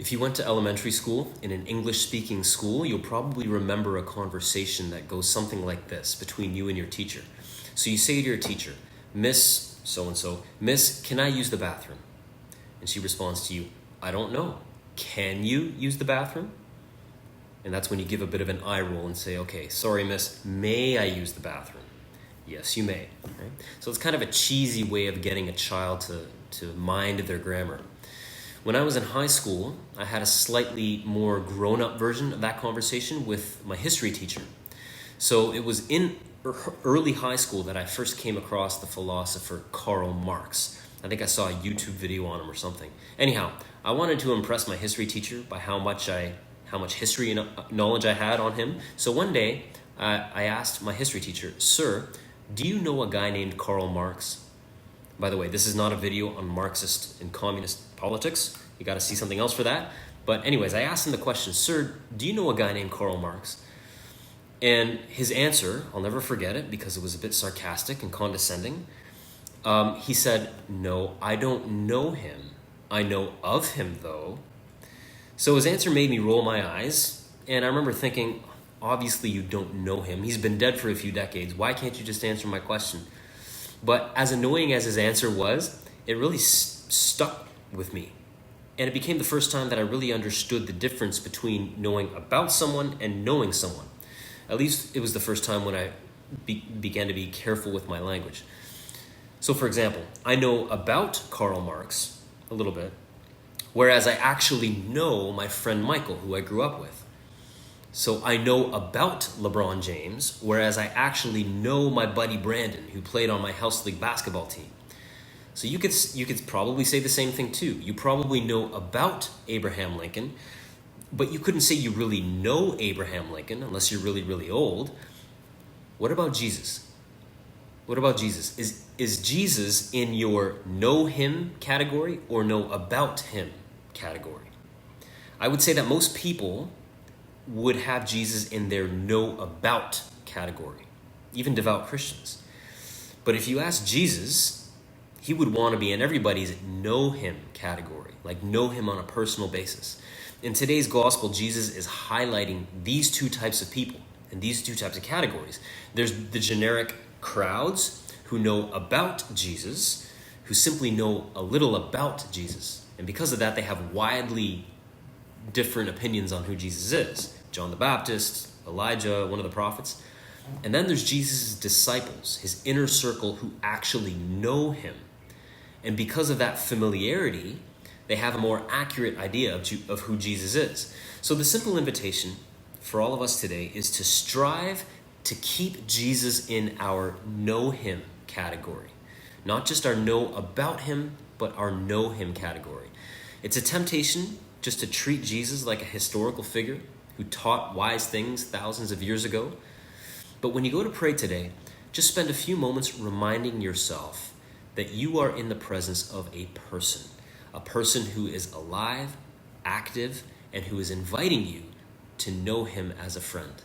If you went to elementary school in an English-speaking school, you'll probably remember a conversation that goes something like this between you and your teacher. So you say to your teacher, "Miss so-and-so, Miss, can I use the bathroom?" And she responds to you, "I don't know. Can you use the bathroom?" And that's when you give a bit of an eye roll and say, "Okay, sorry, miss, may I use the bathroom?" "Yes, you may." Right? So it's kind of a cheesy way of getting a child to mind their grammar. When I was in high school, I had a slightly more grown-up version of that conversation with my history teacher. So it was in early high school that I first came across the philosopher Karl Marx. I think I saw a YouTube video on him or something. Anyhow, I wanted to impress my history teacher by how much history knowledge I had on him. So one day, I asked my history teacher, "Sir, do you know a guy named Karl Marx?" By the way, this is not a video on Marxist and communist politics. You got to see something else for that. But anyways, I asked him the question, "Sir, do you know a guy named Karl Marx?" And his answer, I'll never forget it because it was a bit sarcastic and condescending. He said, "No, I don't know him. I know of him, though." So his answer made me roll my eyes. And I remember thinking, obviously you don't know him. He's been dead for a few decades. Why can't you just answer my question? But as annoying as his answer was, it really stuck with me. And it became the first time that I really understood the difference between knowing about someone and knowing someone. At least it was the first time when I began to be careful with my language. So for example, I know about Karl Marx a little bit, whereas I actually know my friend Michael, who I grew up with. So I know about LeBron James, whereas I actually know my buddy Brandon, who played on my house league basketball team. So you could probably say the same thing too. You probably know about Abraham Lincoln, but you couldn't say you really know Abraham Lincoln unless you're really, really old. What about Jesus? What about Jesus? Is Jesus in your know him category or know about him category? I would say that most people would have Jesus in their know about category, even devout Christians. But if you ask Jesus, he would want to be in everybody's know him category, like know him on a personal basis. In today's gospel, Jesus is highlighting these two types of people and these two types of categories. There's the generic crowds who know about Jesus, who simply know a little about Jesus. And because of that, they have widely different opinions on who Jesus is. John the Baptist, Elijah, one of the prophets. And then there's Jesus' disciples, his inner circle, who actually know him. And because of that familiarity, they have a more accurate idea of who Jesus is. So the simple invitation for all of us today is to strive to keep Jesus in our know him category. Not just our know about him, but our know him category. It's a temptation just to treat Jesus like a historical figure who taught wise things thousands of years ago. But when you go to pray today, just spend a few moments reminding yourself that you are in the presence of a person who is alive, active, and who is inviting you to know him as a friend.